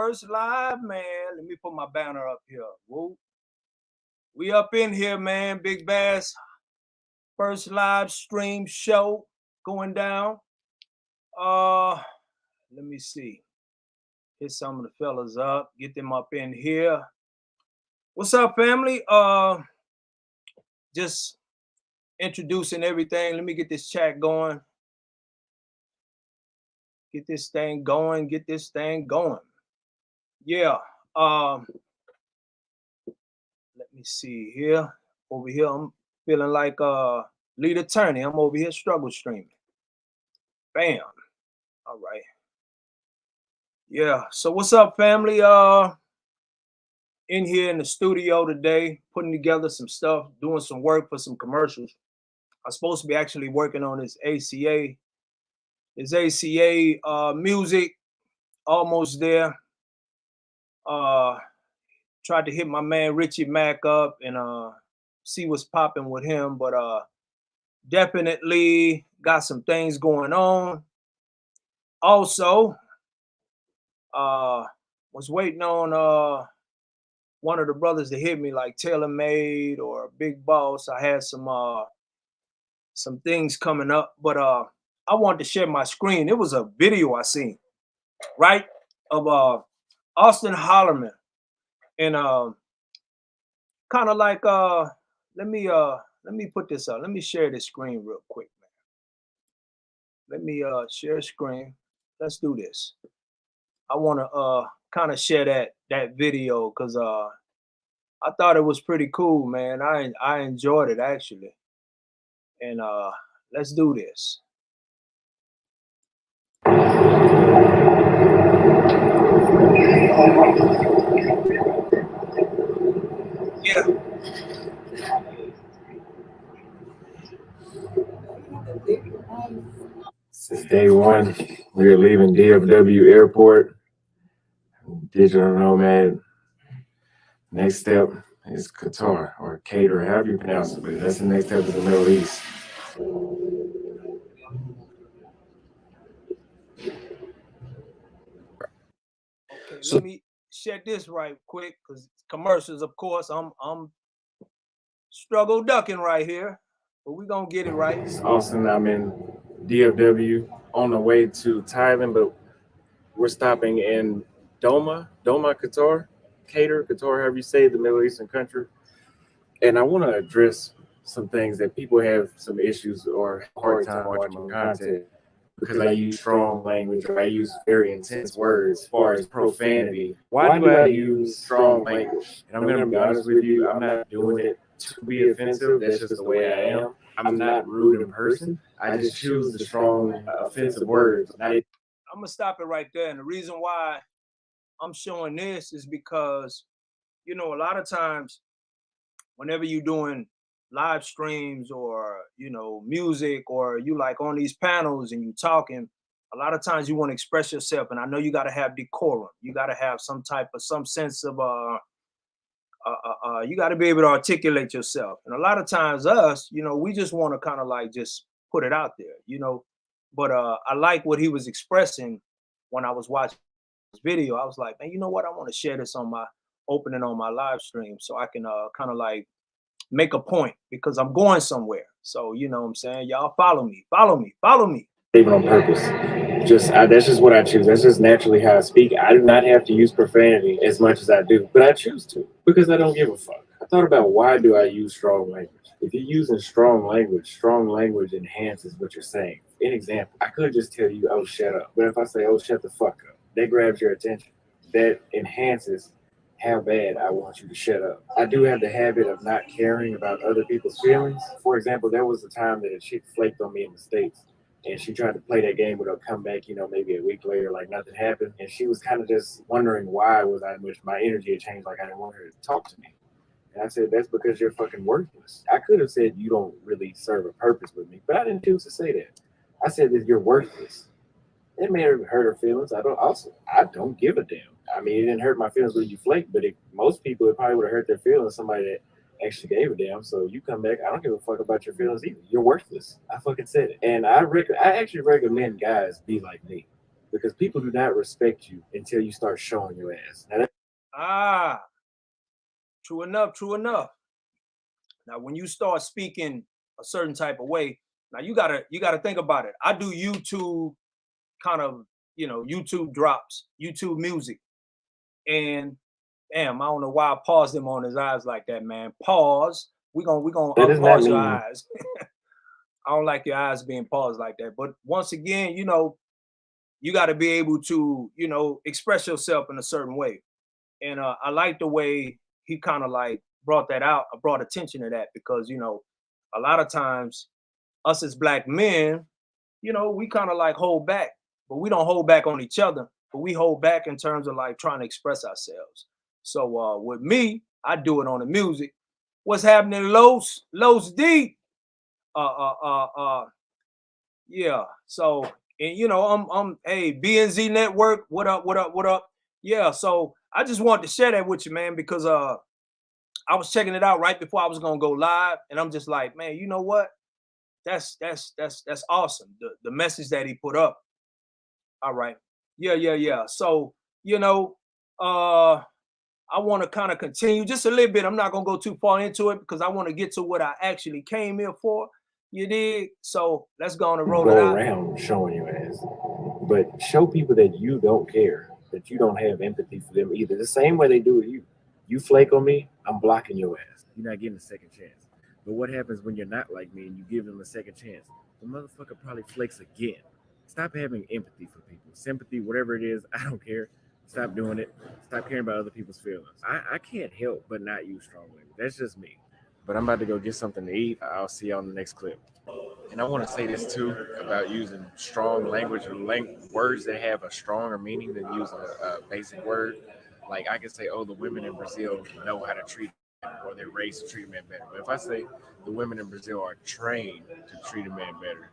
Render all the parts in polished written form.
First live, man. Let me put my banner up here. Whoa. We up in here, man. Big Bass. First live stream show going down. Let me see. Hit some of the fellas up. Get them up in here. What's up, family? Just introducing everything. Let me get this chat going. Get this thing going. Get this thing going. Yeah. Let me see here. Over here, I'm feeling like lead attorney. I'm over here struggle streaming. Bam. All right. Yeah. So what's up, family? In here in the studio today, putting together some stuff, doing some work for some commercials. I'm supposed to be actually working on this ACA. This ACA music, almost there. Tried to hit my man Richie Mack up and see what's popping with him, but definitely got some things going on. Also, was waiting on one of the brothers to hit me, like TaylorMade or Big Boss. I had some things coming up, but I wanted to share my screen. It was a video I seen, right, of Austin Hollerman, and kind of like let me put this up. Let me share this screen real quick, man. Let me share screen. Let's do this. I want to kind of share that video because I thought it was pretty cool, man. I enjoyed it actually, and let's do this. Yeah. Since day one, we are leaving DFW Airport. Digital nomad. Next step is Qatar or Qatar, however you pronounce it, but that's the next step to the Middle East. Okay, let me share this right quick because commercials, of course, I'm struggle ducking right here, but we're gonna get it right. It's Austin. I'm in DFW on the way to Thailand, but we're stopping in Doma, Qatar, Qatar, however you say it, the Middle Eastern country. And I want to address some things that people have some issues or hard time watching my content because I use strong language or I use very intense words as far as profanity. Why do I use strong language? And I'm going to be honest with you, I'm not doing it to be offensive. That's just the way I am. I'm not rude in person. I just choose the strong, offensive words. I'm going to stop it right there. And the reason why I'm showing this is because, you know, a lot of times whenever you're doing live streams or, you know, music or you like on these panels and you talking, a lot of times you want to express yourself. And I know you got to have decorum. You got to have some sense of, you got to be able to articulate yourself. And a lot of times us, you know, we just want to kind of like just put it out there, you know, but I like what he was expressing when I was watching this video. I was like, man, you know what? I want to share this on my opening on my live stream so I can kind of like make a point because I'm going somewhere. So, you know what I'm saying? Y'all follow me. Even on purpose. That's just what I choose. That's just naturally how I speak. I do not have to use profanity as much as I do, but I choose to because I don't give a fuck. I thought about why do I use strong language? If you're using strong language enhances what you're saying. An example, I could just tell you, oh, shut up. But if I say, oh, shut the fuck up, that grabs your attention. That enhances how bad I want you to shut up. I do have the habit of not caring about other people's feelings. For example, there was a time that a chick flaked on me in the States and she tried to play that game with her comeback, you know, maybe a week later, like nothing happened. And she was kind of just wondering why was I, which my energy had changed, like I didn't want her to talk to me. And I said, that's because you're fucking worthless. I could have said you don't really serve a purpose with me, but I didn't choose to say that. I said that you're worthless. It may have hurt her feelings. I don't give a damn. I mean, it didn't hurt my feelings when you flaked, but most people, it probably would have hurt their feelings. Somebody that actually gave a damn. So you come back, I don't give a fuck about your feelings either. You're worthless. I fucking said it. And I actually recommend guys be like me. because people do not respect you until you start showing your ass. Now, Ah, true enough, true enough. Now, when you start speaking a certain type of way, now you gotta think about it. I do YouTube kind of, YouTube drops, YouTube music, and damn, I don't know why I paused him on his eyes like that, man. Pause. We gonna that does not unpause your mean eyes. I don't like your eyes being paused like that. But once again, you got to be able to, express yourself in a certain way. And I like the way he kind of like brought that out, brought attention to that because, a lot of times us as black men, we kind of like hold back, but we don't hold back on each other, but we hold back in terms of like trying to express ourselves. So with me, I do it on the music. What's happening, Los D? Uh, uh, uh, uh, yeah. So, and I'm hey, BNZ Network. What up? What up? What up? Yeah. So I just wanted to share that with you, man, because I was checking it out right before I was gonna go live, and I'm just like, man, you know what? That's awesome. The message that he put up. All right. Yeah, yeah, yeah. So, I want to kind of continue just a little bit. I'm not gonna go too far into it because I want to get to what I actually came here for. You dig? So let's go on and roll it go out. around showing your ass, but show people that you don't care, that you don't have empathy for them either. The same way they do with you. You flake on me, I'm blocking your ass. You're not getting a second chance. But what happens when you're not like me and you give them a second chance? The motherfucker probably flakes again. Stop having empathy for people, sympathy, whatever it is. I don't care. Stop doing it. Stop caring about other people's feelings. I can't help but not use strong language. That's just me. But I'm about to go get something to eat. I'll see y'all in the next clip. And I want to say this too about using strong language or words that have a stronger meaning than using a basic word. Like I can say, oh, the women in Brazil know how to treat men or they're raised to treat men better. But if I say the women in Brazil are trained to treat a man better,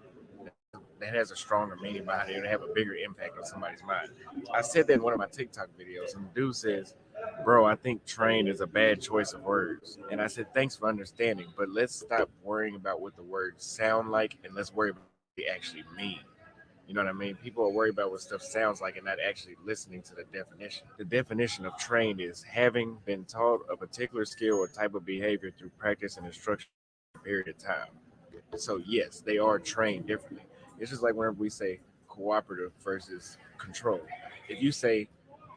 that has a stronger meaning behind it. It'll have a bigger impact on somebody's mind. I said that in one of my TikTok videos, and the dude says, bro, I think train is a bad choice of words. And I said, thanks for understanding, but let's stop worrying about what the words sound like and let's worry about what they actually mean. You know what I mean? People are worried about what stuff sounds like and not actually listening to the definition. The definition of trained is having been taught a particular skill or type of behavior through practice and instruction for a period of time. So yes, they are trained differently. It's just like whenever we say cooperative versus control. If you say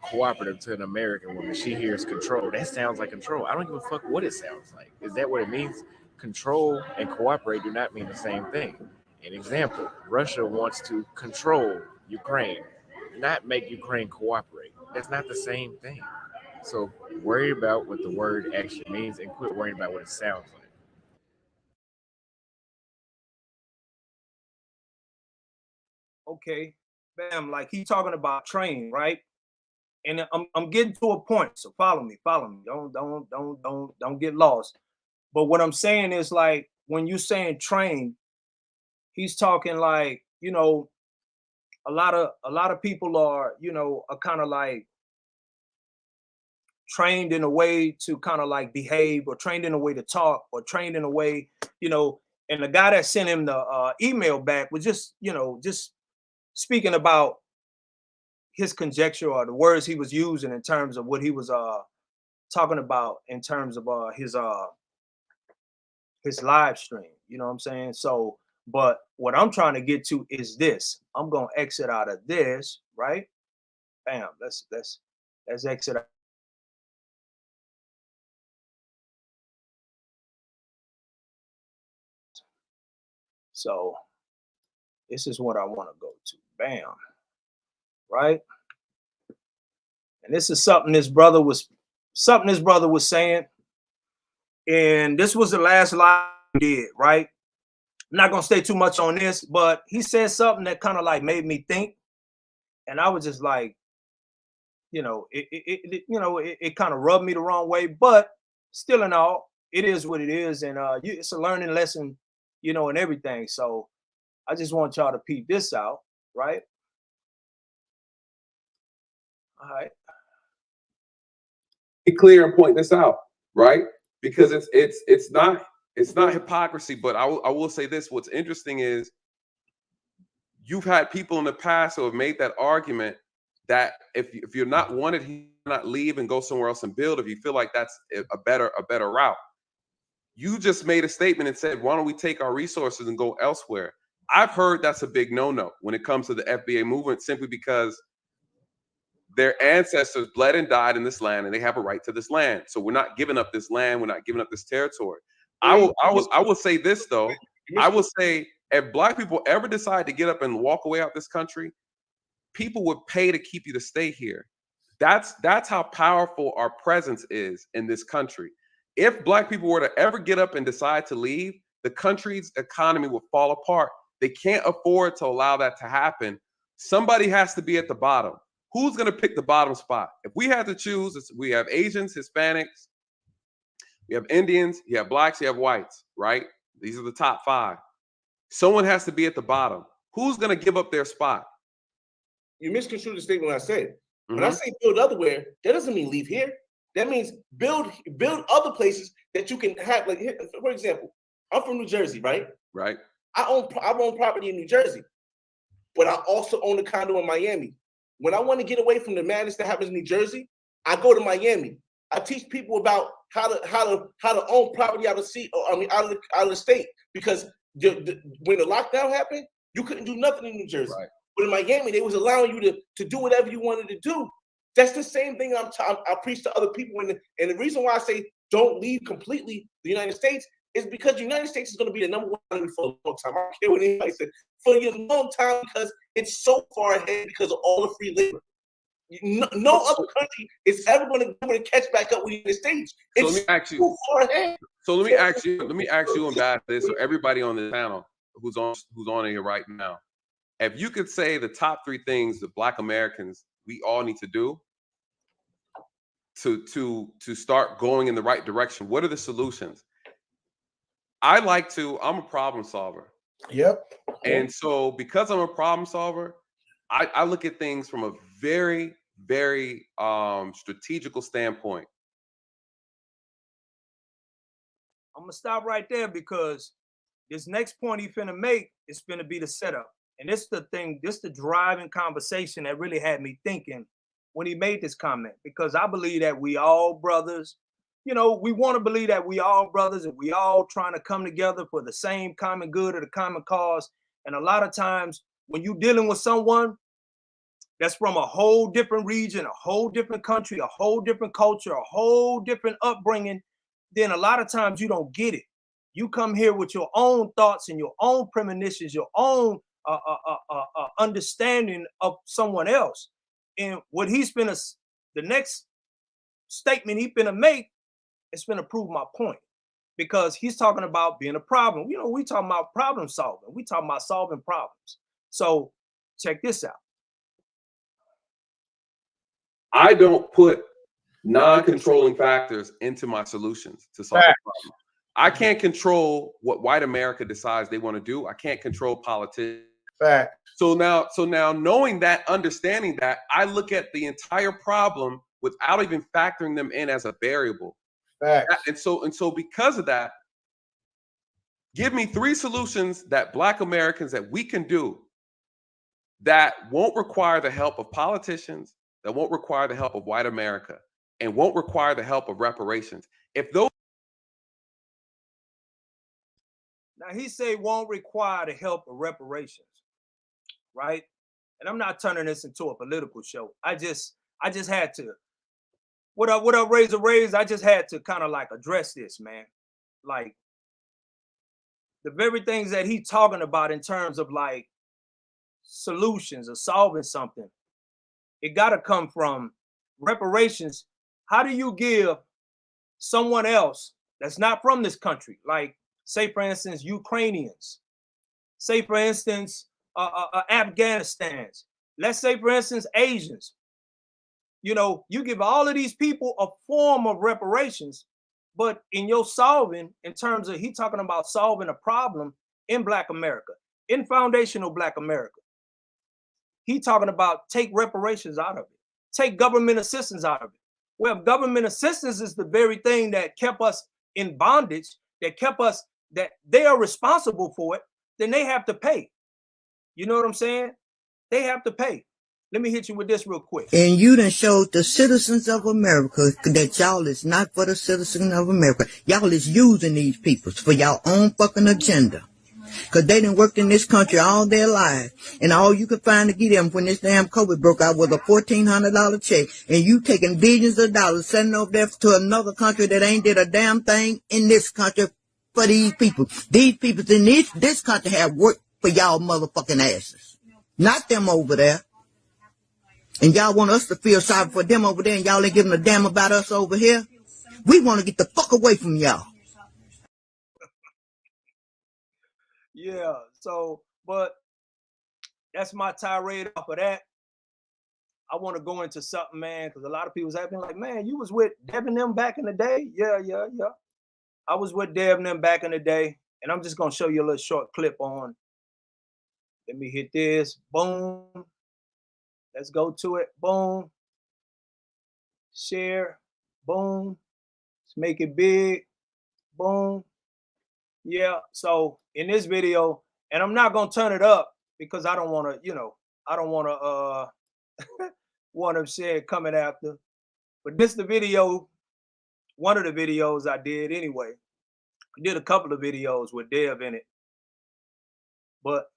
cooperative to an American woman, she hears control. That sounds like control. I don't give a fuck what it sounds like. Is that what it means? Control and cooperate do not mean the same thing. An example, Russia wants to control Ukraine, not make Ukraine cooperate. That's not the same thing. So worry about what the word actually means and quit worrying about what it sounds like. Okay. Bam, like he talking about train, right? And I'm getting to a point. So follow me, follow me. Don't get lost. But what I'm saying is like when you saying train, he's talking like, a lot of people are, are kind of like trained in a way to kind of like behave or trained in a way to talk or trained in a way, you know, and the guy that sent him the email back was just, just speaking about his conjecture or the words he was using in terms of what he was talking about in terms of his live stream. You know what I'm saying? So, but what I'm trying to get to is this. I'm gonna exit out of this, right? Bam. Let's exit out. So this is what I want to go to. Bam. Right. And this is something this brother was saying. And this was the last live he did, right? I'm not gonna stay too much on this, but he said something that kind of like made me think, and I was just like, it kind of rubbed me the wrong way, but still in all, it is what it is, and it's a learning lesson, and everything. So I just want y'all to peep this out, right? All right. Be clear and point this out, right? Because it's not hypocrisy, but I will say this: what's interesting is you've had people in the past who have made that argument that if you're not wanted, you not leave and go somewhere else and build. If you feel like that's a better route, you just made a statement and said, why don't we take our resources and go elsewhere? I've heard that's a big no-no when it comes to the FBA movement, simply because their ancestors bled and died in this land, and they have a right to this land. So we're not giving up this land. We're not giving up this territory. I will say this though. I will say, if Black people ever decide to get up and walk away out this country, people would pay to keep you to stay here. That's how powerful our presence is in this country. If Black people were to ever get up and decide to leave, the country's economy will fall apart. They can't afford to allow that to happen. Somebody has to be at the bottom. Who's going to pick the bottom spot? If we had to choose, we have Asians, Hispanics, you have Indians, you have Blacks, you have whites, right? These are the top 5. Someone has to be at the bottom. Who's going to give up their spot? You misconstrued the statement I said. When I say build otherwhere, that doesn't mean leave here. That means build other places that you can have. Like, for example, I'm from New Jersey, right? Right. I own property in New Jersey, but I also own a condo in Miami. When I want to get away from the madness that happens in New Jersey, I go to Miami. I teach people about how to own property out of the state, because when the lockdown happened, you couldn't do nothing in New Jersey. Right. But in Miami, they was allowing you to do whatever you wanted to do. That's the same thing I preach to other people. And the reason why I say don't leave completely the United States is because the United States is going to be the number one country for a long time. I don't care what anybody said. For a long time, because it's so far ahead because of all the free labor. No other country is ever going to be able to catch back up with the United States. It's so let me ask you. so far ahead. So let me ask you about this, or everybody on the panel who's on here right now. If you could say the top 3 things that Black Americans we all need to do to start going in the right direction, what are the solutions? I'm a problem solver. Yep. And so because I'm a problem solver, I look at things from a very, very strategical standpoint. I'm gonna stop right there, because this next point he finna make is finna be the setup. And this the driving conversation that really had me thinking when he made this comment, because I believe that we all brothers. You know, we want to believe that we all brothers and we all trying to come together for the same common good or the common cause. And a lot of times when you're dealing with someone that's from a whole different region, a whole different country, a whole different culture, a whole different upbringing, then a lot of times you don't get it. You come here with your own thoughts and your own premonitions, your own understanding of someone else. And what the next statement he's gonna make, it's gonna prove my point, because he's talking about being a problem. You know, we talking about problem solving. We talking about solving problems. So check this out. I don't put non-controlling factors into my solutions to solve the problem. I can't control what white America decides they want to do. I can't control politics. Fact. So now knowing that, understanding that, I look at the entire problem without even factoring them in as a variable. Fact. And so because of that, give me 3 solutions that Black Americans that we can do that won't require the help of politicians, that won't require the help of white America, and won't require the help of reparations. If those Now he say won't require the help of reparations, right? And I'm not turning this into a political show. I just had to. What up, raise? I just had to kind of like address this, man. Like the very things that he talking about in terms of like solutions or solving something, it got to come from reparations. How do you give someone else that's not from this country, like say for instance Ukrainians, say for instance Afghanistans, let's say for instance Asians, you know, you give all of these people a form of reparations, but in your solving, in terms of he talking about solving a problem in Black America, in foundational Black America, he talking about take reparations out of it, take government assistance out of it. Well, government assistance is the very thing that kept us in bondage, that kept us, that they are responsible for it, then they have to pay. You know what I'm saying? They have to pay. Let me hit you with this real quick. And you done showed the citizens of America that y'all is not for the citizens of America. Y'all is using these people for y'all own fucking agenda. Because they done worked in this country all their lives. And all you could find to get them when this damn COVID broke out was a $1,400 check. And you taking billions of dollars, sending over there to another country that ain't did a damn thing in this country for these people. These people in this country have worked for y'all motherfucking asses. Not them over there. And y'all want us to feel sorry for them over there, and y'all ain't giving a damn about us over here? We want to get the fuck away from y'all. Yeah, so, but that's my tirade off of that. I want to go into something, man, because a lot of people's asking, like, man, you was with Deb and them back in the day? Yeah. I was with Deb and them back in the day, and I'm just going to show you a little short clip on. Let me hit this. Boom. Let's go to it. Boom. Share. Boom. Let's make it big. Boom. Yeah. So in this video, and I'm not going to turn it up because I don't want to, I don't want to want them said coming after. But this the video, one of the videos I did anyway. I did a couple of videos with Dev in it. But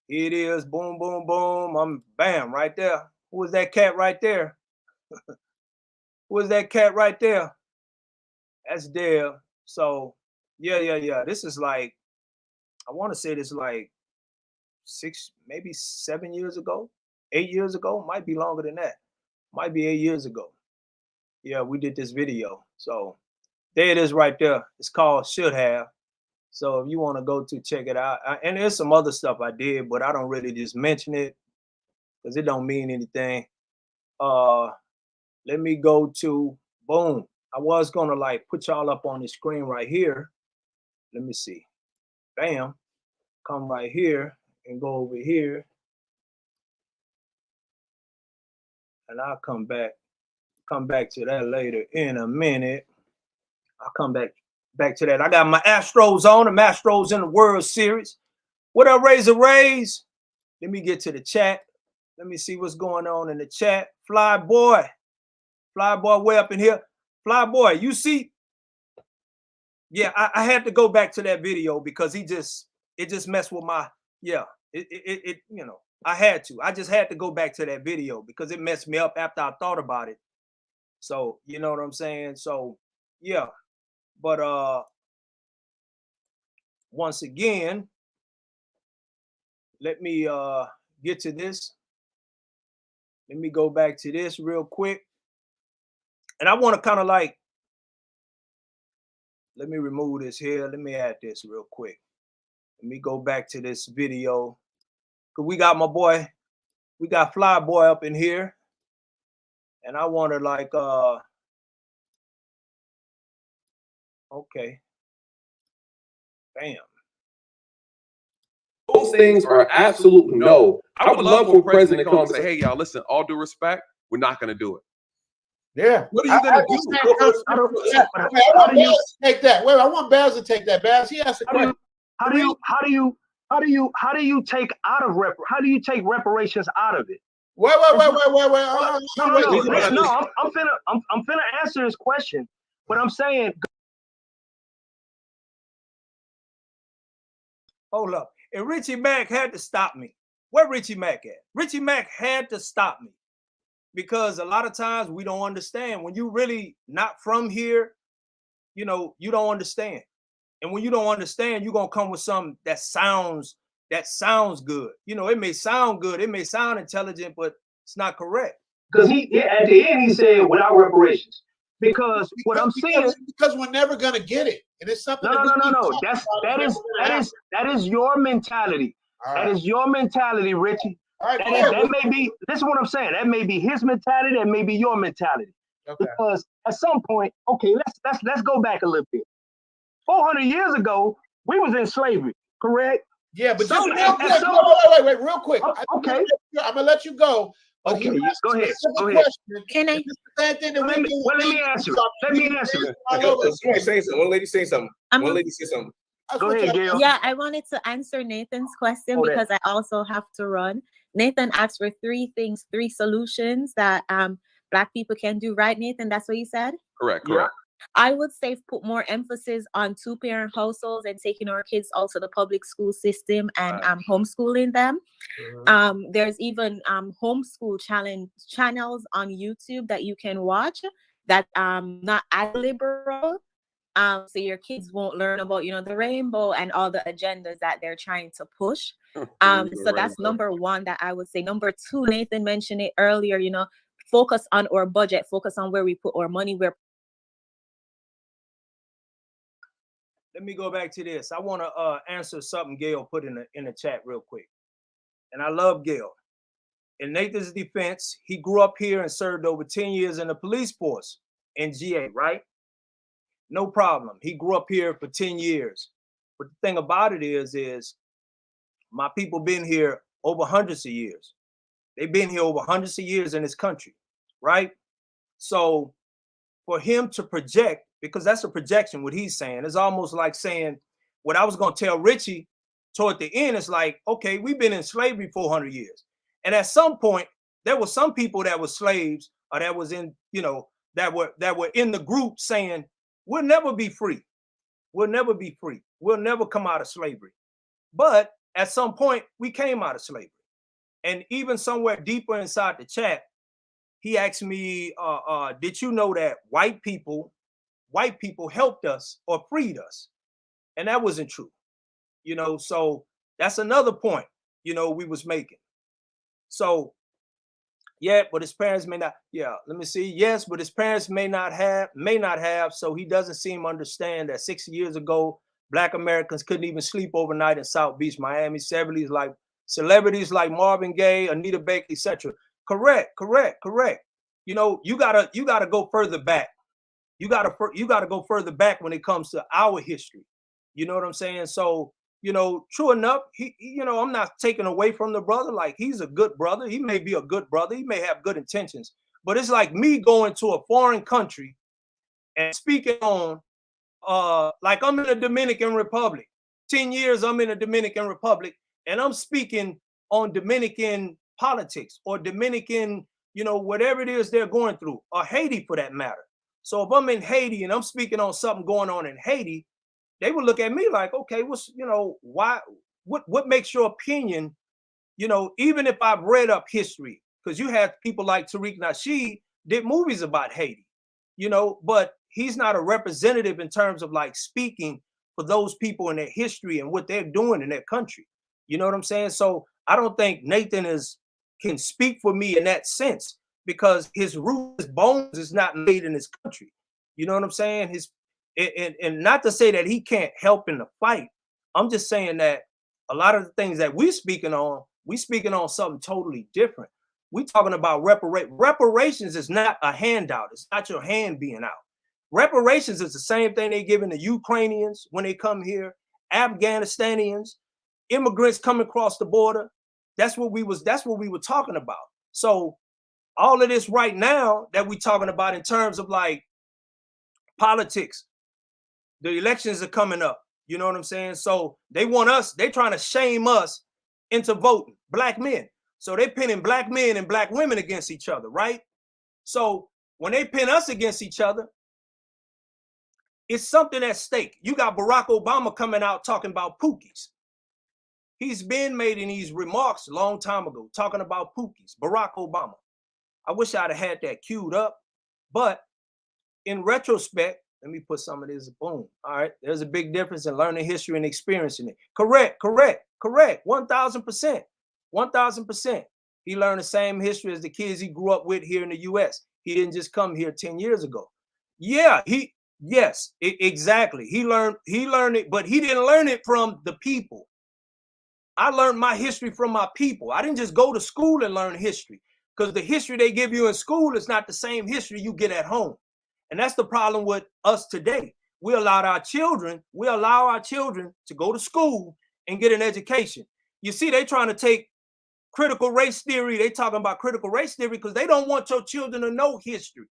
here it is. Boom, boom, boom. I'm bam right there. Who was that cat right there? Who was that cat right there? That's Dev. So yeah. This is like, I want to say this like 6, maybe 7 years ago, 8 years ago. Might be longer than that. Might be 8 years ago. Yeah, we did this video. So there it is right there. It's called Should Have. So if you want to go to check it out, and there's some other stuff I did, but I don't really just mention it because it don't mean anything. Let me go to, boom. I was gonna like put y'all up on the screen right here. Let me see. Bam. Come right here and go over here. And I'll come back to that later in a minute. I'll come back to that. I got my Astros on. The Astros in the World Series. What up, Razor Rays? Let me get to the chat. Let me see what's going on in the chat. Fly boy way up in here. Fly boy, you see? Yeah, I had to go back to that video because it just messed with my, I had to. I just had to go back to that video because it messed me up after I thought about it. So, you know what I'm saying? So, yeah. But once again, let me get to this. Let me go back to this real quick. And I want to kind of like, let me remove this here. Let me add this real quick. Let me go back to this video. Cause we got my boy, we got Fly Boy up in here. And I want to like, okay. Bam. Those things are absolute no. I would love for a president to come and say, hey, y'all, listen, all due respect, we're not going to do it. Yeah. What are you going to do? I want Baz to take that. Wait, I want Baz to take that. Baz, he asked a question. How do you take reparations out of it? Wait. No, I'm finna answer his question, but I'm saying. Hold up. And Richie Mack had to stop me. Where Richie Mack at? Richie Mack had to stop me because a lot of times we don't understand. When you really not from here, you don't understand. And when you don't understand, you're going to come with something that sounds good. It may sound good. It may sound intelligent, but it's not correct. Because at the end, he said without reparations. Because we're never going to get it. And it's something. No. That is your mentality. Right. That is your mentality, Richie. All right, that may be, this is what I'm saying. That may be his mentality, that may be your mentality. Okay. Because at some point, okay, let's go back a little bit. 400 years ago, we was in slavery, correct? Yeah, but wait, real quick. Okay. I'm gonna let you go. Okay, go ahead. Can I? Let me answer. One lady saying something. One lady said something. Go ahead, Gail. Yeah, I wanted to answer Nathan's question because I also have to run. Nathan asked for 3 things, 3 solutions that Black people can do, right, Nathan? That's what you said? Correct. I would say put more emphasis on 2-parent households and taking our kids out to the public school system and homeschooling them. There's even homeschool channels on YouTube that you can watch that not as liberal. So your kids won't learn about, the rainbow and all the agendas that they're trying to push. So that's number 1 that I would say. Number 2, Nathan mentioned it earlier, focus on our budget, focus on where we put our money, where. Let me go back to this. I want to answer something Gail put in the chat real quick. And I love Gail. In Nathan's defense, he grew up here and served over 10 years in the police force in GA, right? No problem. He grew up here for 10 years. But the thing about it is my people been here over hundreds of years. They've been here over hundreds of years in this country, right? So for him to project, because that's a projection, what he's saying, it's almost like saying what I was going to tell Richie toward the end. It's like, okay, we've been in slavery 400 years. And at some point, there were some people that were slaves or that was in, that were in the group saying, we'll never be free. We'll never be free. We'll never come out of slavery. But at some point, we came out of slavery. And even somewhere deeper inside the chat, he asked me, did you know that white people helped us or freed us? And that wasn't true. So that's another point, we was making. So, yeah, but his parents may not, let me see. Yes, but his parents may not have. So he doesn't seem to understand that 60 years ago, Black Americans couldn't even sleep overnight in South Beach, Miami. Celebrities like Marvin Gaye, Anita Baker, etc. Correct. You gotta go further back. You gotta go further back when it comes to our history. You know what I'm saying? So, true enough, I'm not taking away from the brother. Like, he's a good brother. He may be a good brother. He may have good intentions. But it's like me going to a foreign country and speaking on, like I'm in the Dominican Republic. 10 years I'm in the Dominican Republic, and I'm speaking on Dominican politics or Dominican, whatever it is they're going through, or Haiti for that matter. So if I'm in Haiti and I'm speaking on something going on in Haiti, they would look at me like, okay, what makes your opinion, even if I've read up history, because you have people like Tariq Nasheed did movies about Haiti, but he's not a representative in terms of like speaking for those people in their history and what they're doing in their country. You know what I'm saying? So I don't think Nathan can speak for me in that sense, because his roots, his bones is not made in his country. You know what I'm saying? And not to say that he can't help in the fight. I'm just saying that a lot of the things that we speaking on something totally different. We talking about reparations is not a handout. It's not your hand being out. Reparations is the same thing they giving the Ukrainians when they come here, Afghanistanians, immigrants coming across the border. That's what we were talking about. So all of this right now that we talking about in terms of like politics, the elections are coming up. You know what I'm saying? So they trying to shame us into voting, Black men. So they pinning Black men and Black women against each other, right? So when they pin us against each other, it's something at stake. You got Barack Obama coming out talking about Pookies. He's been making these remarks a long time ago, talking about Pookies, Barack Obama. I wish I'd have had that queued up, but in retrospect, let me put some of this, boom. All right, there's a big difference in learning history and experiencing it. Correct. 1,000%. 1,000%. He learned the same history as the kids he grew up with here in the US. He didn't just come here 10 years ago. Yeah, exactly. He learned it, but he didn't learn it from the people. I learned my history from my people. I didn't just go to school and learn history, because the history they give you in school is not the same history you get at home. And that's the problem with us today. We allow our children to go to school and get an education. You see, they trying to take critical race theory. They talking about critical race theory because they don't want your children to know history.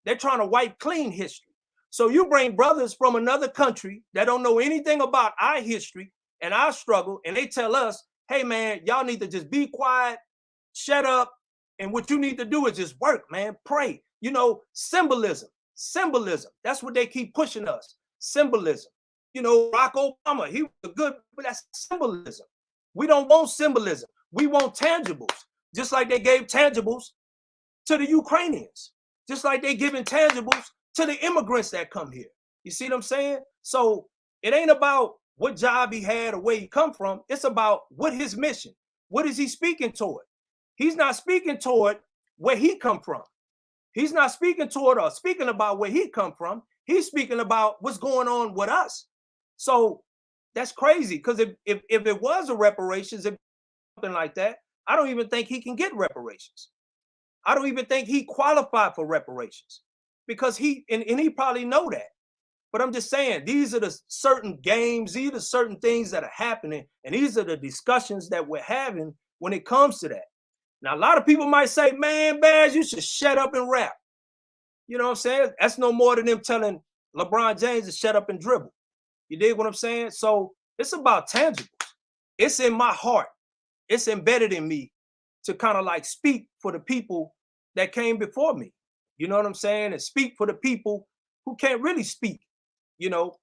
They're trying to wipe clean history. So you bring brothers from another country that don't know anything about our history and our struggle, and they tell us, hey man, y'all need to just be quiet, shut up, and what you need to do is just work, man, pray. You know, symbolism. That's what they keep pushing us. Symbolism. You know, Barack Obama, he was a good, but that's symbolism. We don't want symbolism. We want tangibles, just like they gave tangibles to the Ukrainians, just like they giving tangibles to the immigrants that come here. You see what I'm saying? So it ain't about what job he had or where he come from. It's about what his mission. What is he speaking toward? He's not speaking toward where he come from. He's not speaking toward or speaking about where he come from. He's speaking about what's going on with us. So that's crazy, because if it was a reparations, if something like that, I don't even think he can get reparations. I don't even think he qualified for reparations, because he probably know that. But I'm just saying, these are the certain games, these are the certain things that are happening, and these are the discussions that we're having when it comes to that. Now, a lot of people might say, man, Baz, you should shut up and rap. You know what I'm saying? That's no more than them telling LeBron James to shut up and dribble. You dig what I'm saying? So it's about tangibles. It's in my heart. It's embedded in me to kind of like speak for the people that came before me. You know what I'm saying? And speak for the people who can't really speak, you know?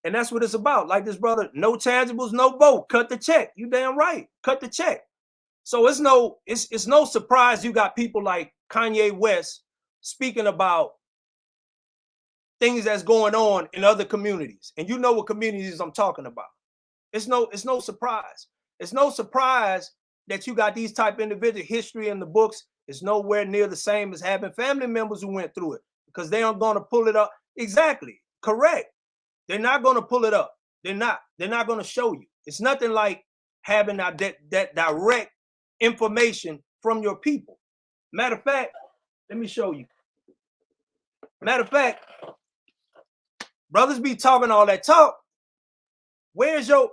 And that's what it's about. Like this brother, no tangibles, no vote. Cut the check. You damn right. Cut the check. So it's no surprise you got people like Kanye West speaking about things that's going on in other communities. And you know what communities I'm talking about. It's no surprise. It's no surprise that you got these type of individual. History in the books is nowhere near the same as having family members who went through it, because they aren't going to pull it up. Exactly. Correct. They're not going to pull it up. They're not going to show you. It's nothing like having that direct information from your people. Matter of fact, let me show you. Matter of fact, brothers be talking all that talk. Where's your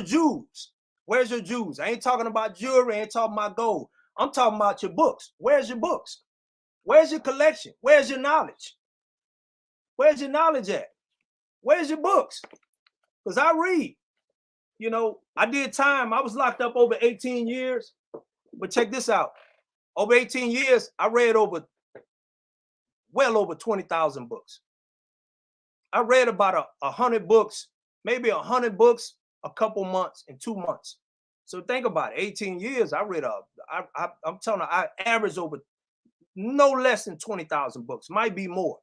Jews? Where's your Jews? I ain't talking about jewelry, I ain't talking about gold. I'm talking about your books. Where's your books? Where's your collection? Where's your knowledge? Where's your knowledge at? Where's your books? Because I read. You know, I did time. I was locked up over 18 years. But check this out. Over 18 years, I read well over 20,000 books. I read about 100 books, maybe 100 books, a couple months in 2 months. So think about it. 18 years, I read I'm telling you, I averaged over no less than 20,000 books, might be more,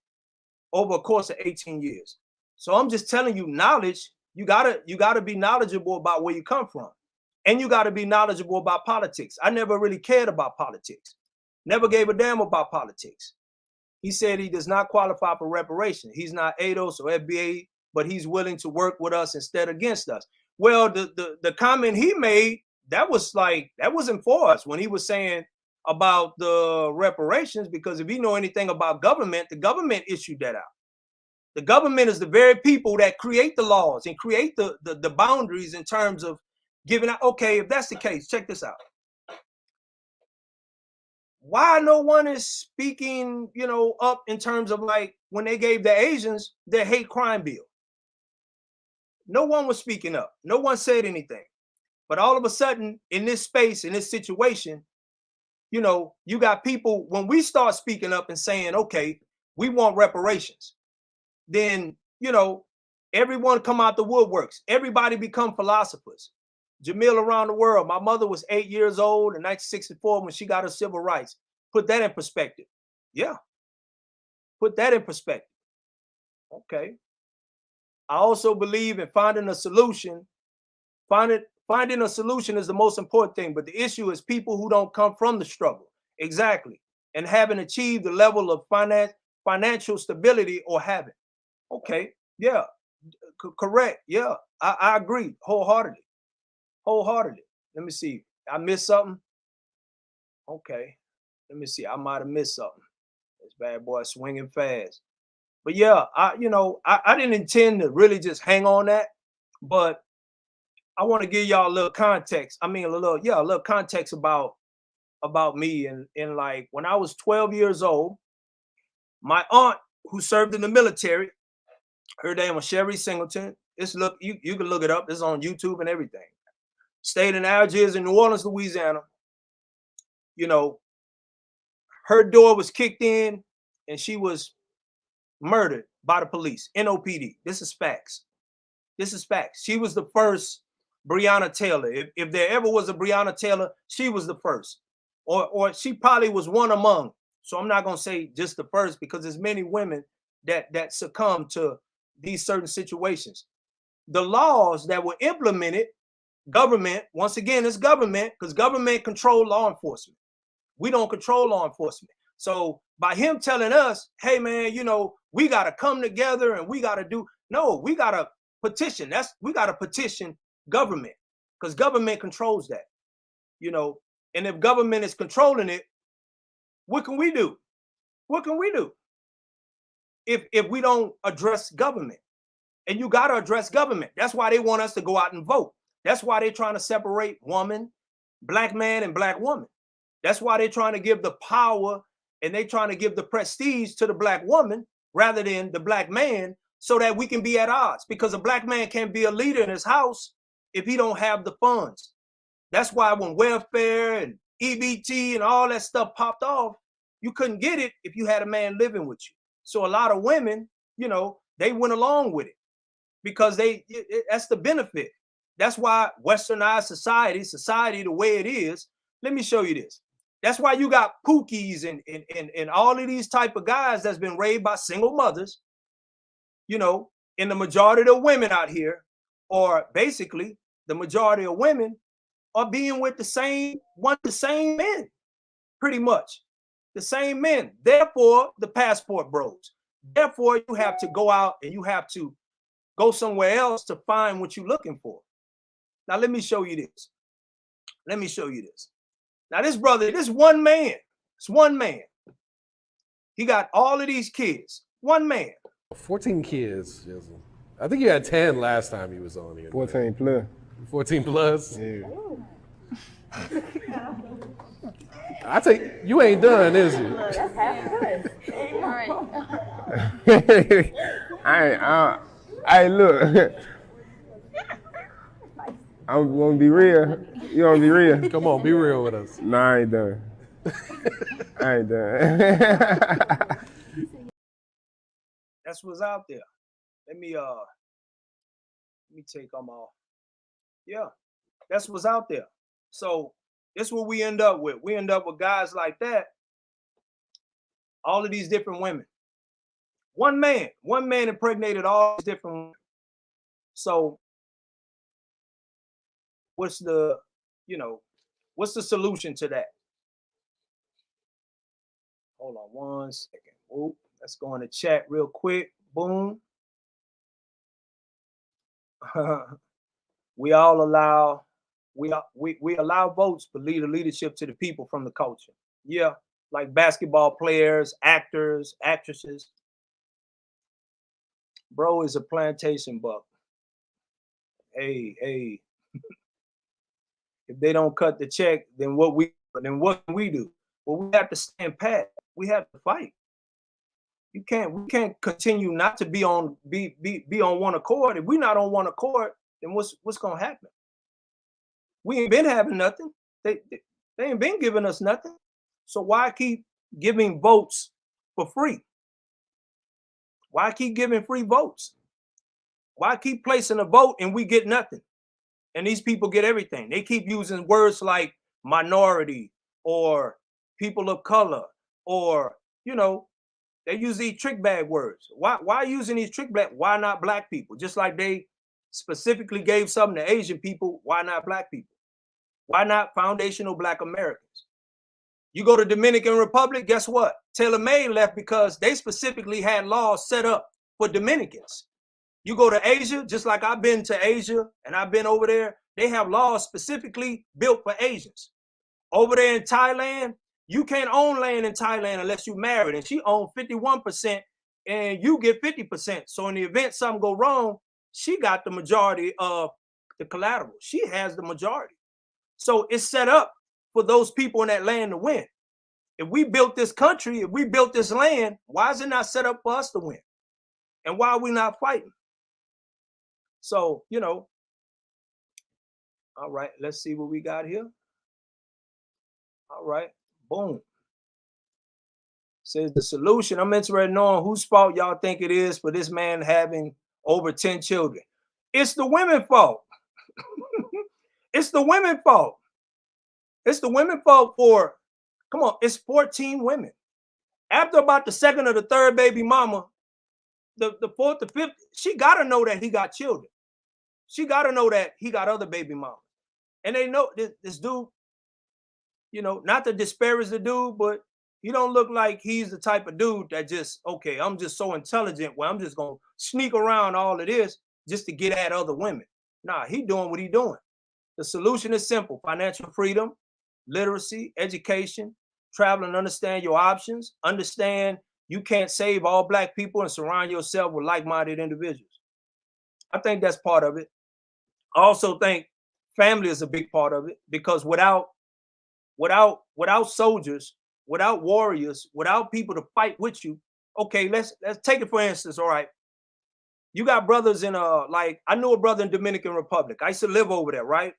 over a course of 18 years. So I'm just telling you, knowledge, you gotta be knowledgeable about where you come from. And you gotta be knowledgeable about politics. I never really cared about politics. Never gave a damn about politics. He said he does not qualify for reparations. He's not ADOS or FBA, but he's willing to work with us instead against us. Well, the comment he made, that wasn't for us when he was saying about the reparations, because if you know anything about government, the government issued that out. The government is the very people that create the laws and create the boundaries in terms of giving out. Okay, if that's the case, check this out. Why no one is speaking, up in terms of like when they gave the Asians their hate crime bill? No one was speaking up. No one said anything. But all of a sudden, in this space, in this situation, you got people, when we start speaking up and saying, okay, we want reparations, then, everyone come out the woodworks. Everybody become philosophers. Jamil around the world. My mother was 8 years old in 1964 when she got her civil rights. Put that in perspective. Yeah. Put that in perspective. Okay. I also believe in finding a solution. Finding a solution is the most important thing. But the issue is people who don't come from the struggle. Exactly. And haven't achieved the level of financial stability or habit. Okay. Yeah. Correct. Yeah. I agree wholeheartedly. Let me see. I missed something. Okay. Let me see. I might have missed something. This bad boy swinging fast. But yeah, I didn't intend to really just hang on that, but I want to give y'all a little context. I mean, a little context about me. And like when I was 12 years old, my aunt who served in the military. Her name was Sherry Singleton. You can look it up. It's on YouTube and everything. Stayed in Algiers in New Orleans, Louisiana. You know, her door was kicked in and she was murdered by the police. NOPD. This is facts. This is facts. She was the first Breonna Taylor. If there ever was a Breonna Taylor, she was the first. Or she probably was one among. So I'm not going to say just the first, because there's many women that succumb to these certain situations. The laws that were implemented, government, once again, it's government, because government control law enforcement. We don't control law enforcement. So by him telling us, hey man, you know, we got to come together and we got to do, no, we got to petition. We got to petition government, because government controls that, you know. And if government is controlling it, what can we do? What can we do if we don't address government? And you got to address government. That's why they want us to go out and vote. That's why they're trying to separate woman, black man, and black woman. That's why they're trying to give the power and they're trying to give the prestige to the black woman rather than the black man, so that we can be at odds. Because a black man can't be a leader in his house if he don't have the funds. That's why when welfare and EBT and all that stuff popped off, you couldn't get it if you had a man living with you. So a lot of women, you know, they went along with it because that's the benefit. That's why westernized society the way it is. Let me show you this. That's why you got Pookies and all of these type of guys that's been raised by single mothers, you know, and the majority of the women out here, or basically the majority of women, are being with the same men, pretty much. The same men. Therefore, the passport bros. Therefore, you have to go out and you have to go somewhere else to find what you're looking for. Now, let me show you this. Let me show you this. Now, this brother, this one man, it's one man. He got all of these kids. One man. 14 kids. I think you had 10 last time he was on here. 14 plus. 14 plus? Yeah. I take you ain't done, is you? That's half good. All right. Hey, look. I'm gonna be real. You wanna be real? Come on, be real with us. Nah, I ain't done. I ain't done. That's what's out there. Let me take them off. Yeah, that's what's out there. So this is what we end up with. We end up with guys like that. All of these different women. One man impregnated all these different women. So what's the solution to that? Hold on one second. Whoop. Let's go in the chat real quick. Boom. We allow votes, but leave the leadership to the people from the culture. Yeah, like basketball players, actors, actresses. Bro is a plantation buck. Hey. If they don't cut the check, then what can we do? Well, we have to stand pat. We have to fight. We can't continue not to be on one accord. If we're not on one accord, then what's gonna happen? We ain't been having nothing. They ain't been giving us nothing. So why keep giving votes for free? Why keep giving free votes? Why keep placing a vote and we get nothing? And these people get everything. They keep using words like minority or people of color, or, you know, they use these trick bag words. Why using these trick bag? Why not black people? Just like they specifically gave something to Asian people, why not black people? Why not foundational black Americans? You go to Dominican Republic, guess what? Taylor May left because they specifically had laws set up for Dominicans. You go to Asia, just like I've been to Asia and I've been over there, they have laws specifically built for Asians. Over there in Thailand, you can't own land in Thailand unless you're married, and she owns 51% and you get 50%. So in the event something go wrong, she got the majority of the collateral. She has the majority. So it's set up for those people in that land to win. If we built this country, if we built this land, why is it not set up for us to win? And why are we not fighting? So, you know, all right, let's see what we got here. All right, boom. Says the solution. I'm interested in knowing whose fault y'all think it is for this man having over 10 children. It's the women's fault. It's the women's fault. It's the women's fault for, come on, it's 14 women. After about the second or the third baby mama, the fourth, the fifth, she got to know that he got children. She got to know that he got other baby mamas. And they know this dude, you know, not to disparage the dude, but he don't look like he's the type of dude that just, okay, I'm just so intelligent where I'm just going to sneak around all of this just to get at other women. Nah, he doing what he doing. The solution is simple: financial freedom, literacy, education, travel and understand your options. Understand you can't save all Black people and surround yourself with like-minded individuals. I think that's part of it. I also think family is a big part of it, because without soldiers, without warriors, without people to fight with you, okay, let's take it for instance. All right, you got brothers in like I knew a brother in Dominican Republic. I used to live over there, right?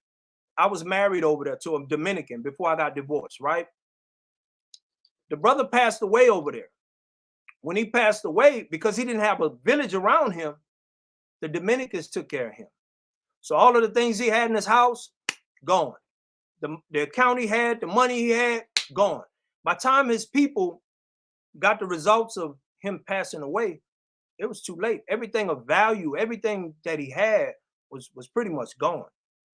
I was married over there to a Dominican before I got divorced, right? The brother passed away over there. When he passed away, because he didn't have a village around him, the Dominicans took care of him. So all of the things he had in his house, gone. The account he had, the money he had, gone. By the time his people got the results of him passing away, it was too late. Everything of value, everything that he had was pretty much gone.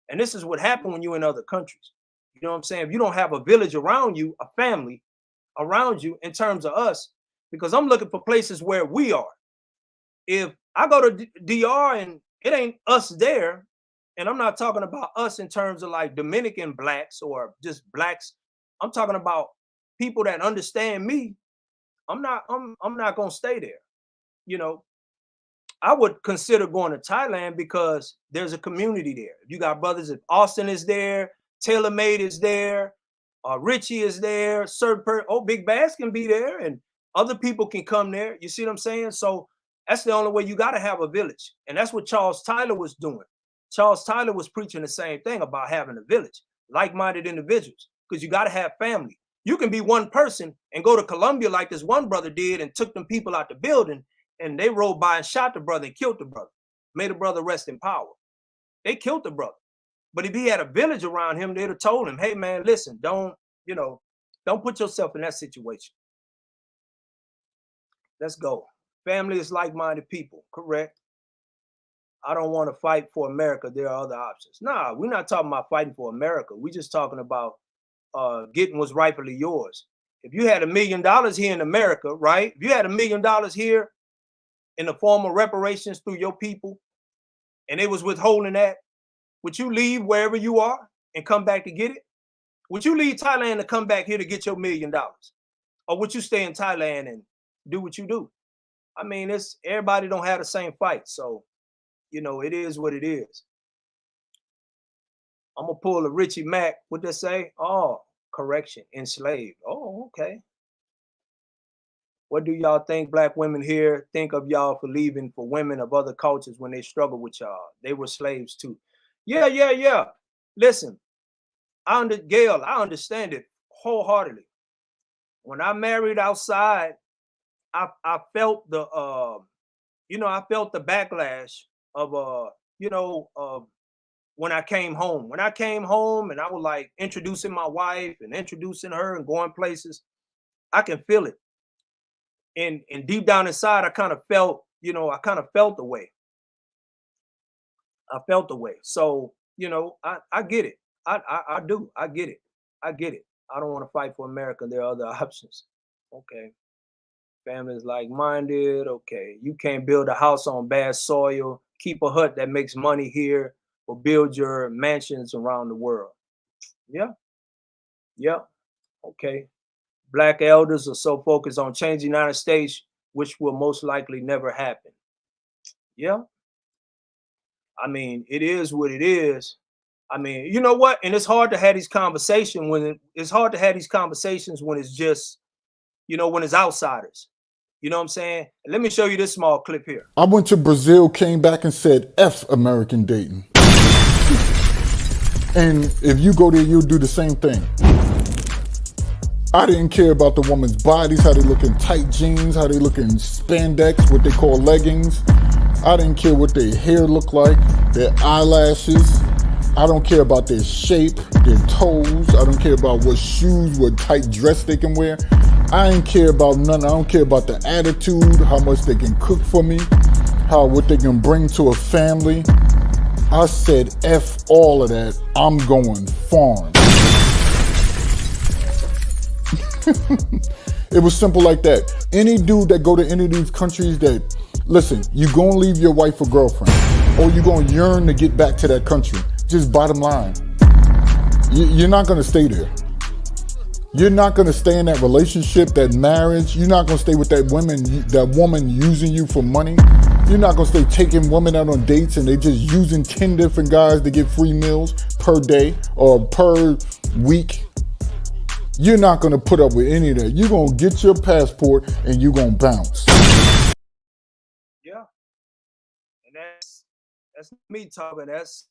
And this is what happened when you're in other countries. You know what I'm saying? If you don't have a village around you, a family around you, in terms of us, because I'm looking for places where we are. If I go to DR and it ain't us there, and I'm not talking about us in terms of like Dominican Blacks or just Blacks, I'm talking about people that understand me. I'm not gonna stay there. You know, I would consider going to Thailand because there's a community there. You got brothers, if Austin is there, Taylor Made is there, Richie is there, Big Bass can be there, and other people can come there. You see what I'm saying? So that's the only way. You got to have a village. And that's what Charles Tyler was doing. Charles Tyler was preaching the same thing about having a village, like-minded individuals, because you got to have family. You can be one person and go to Colombia like this one brother did and took them people out the building, and they rode by and shot the brother and killed the brother, made the brother rest in power. They killed the brother. But if he had a village around him, they'd have told him, hey man, listen, don't put yourself in that situation. Let's go. Family is like-minded people, correct? I don't want to fight for America. There are other options. Nah, we're not talking about fighting for America. We're just talking about getting what's rightfully yours. If you had $1 million here in America, right? If you had $1 million here in the form of reparations through your people, and it was withholding that, would you leave wherever you are and come back to get it? Would you leave Thailand to come back here to get your $1 million? Or would you stay in Thailand and do what you do? I mean, everybody don't have the same fight. So, you know, it is what it is. I'm going to pull a Richie Mack. What they say? Oh, correction, enslaved. Oh, okay. What do y'all think Black women here think of y'all for leaving for women of other cultures when they struggle with y'all? They were slaves too. Yeah. Listen, Gail, I understand it wholeheartedly. When I married outside, I felt the I felt the backlash of when I came home. When I came home and I was like introducing my wife and introducing her and going places, I can feel it. And deep down inside, I kind of felt the way. I felt the way. So, I get it. I do. I get it. I get it. I don't want to fight for America. There are other options. Okay. Families like-minded. Okay. You can't build a house on bad soil. Keep a hut that makes money here, or build your mansions around the world. Yeah. Okay. Black elders are so focused on changing the United States, which will most likely never happen. Yeah. I mean, it is what it is. I mean, you know what? And it's hard to have these conversations when it's just, you know, when it's outsiders. You know what I'm saying? Let me show you this small clip here. I went to Brazil, came back and said, F American dating. And if you go there, you'll do the same thing. I didn't care about the woman's bodies, how they look in tight jeans, how they look in spandex, what they call leggings. I didn't care what their hair looked like, their eyelashes. I don't care about their shape, their toes. I don't care about what shoes, what tight dress they can wear. I ain't care about none. I don't care about the attitude, how much they can cook for me, what they can bring to a family. I said, F all of that. I'm going foreign. It was simple like that. Any dude that go to any of these countries that, listen, you gonna leave your wife or girlfriend, or you gonna yearn to get back to that country. Just bottom line, you're not gonna stay there. You're not gonna stay in that relationship, that marriage. You're not gonna stay with that woman using you for money. You're not gonna stay taking women out on dates and they just using 10 different guys to get free meals per day or per week. You're not gonna put up with any of that. You're gonna get your passport and you're gonna bounce. Yeah. And that's me talking. That's,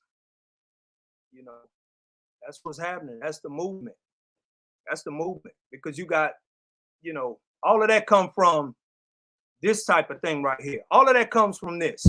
you know, that's what's happening. That's the movement. That's the movement. Because you got, you know, all of that come from this type of thing right here. All of that comes from this.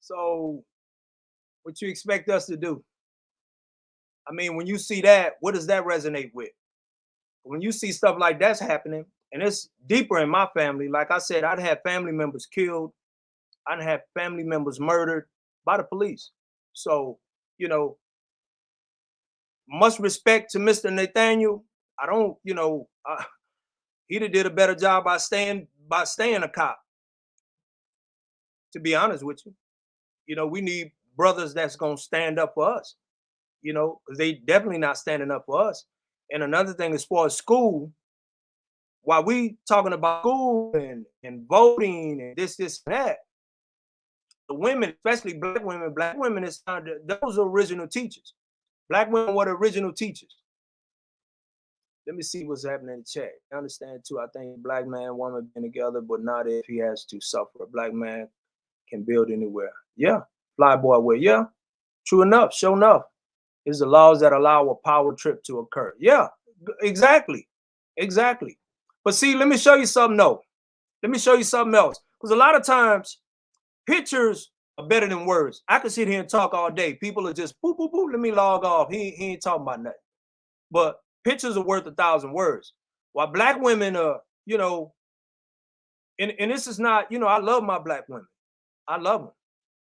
So what you expect us to do? I mean, when you see that, what does that resonate with? When you see stuff like that's happening, and it's deeper in my family, like I said, I'd have family members killed. I'd have family members murdered by the police. So, you know, much respect to Mr. Nathaniel. I don't, you know, he'd have did a better job by staying a cop. To be honest with you, you know, we need brothers that's gonna stand up for us. You know, because they definitely not standing up for us. And another thing, as far as school, while we talking about school and voting and this and that, the women, especially black women is those are original teachers. Black women were the original teachers. Let me see what's happening in the chat. I understand too. I think black man, woman been together, but not if he has to suffer. A black man can build anywhere. Yeah, fly boy way. Yeah, true enough. Sure enough. It's the laws that allow a power trip to occur. Yeah, exactly. Exactly. But see, let me show you something else. Let me show you something else. Because a lot of times, pictures are better than words. I can sit here and talk all day. People are just, boop, boop, boop, let me log off. He ain't talking about nothing. But pictures are worth 1,000 words. While black women are, you know, and this is not, you know, I love my black women. I love them.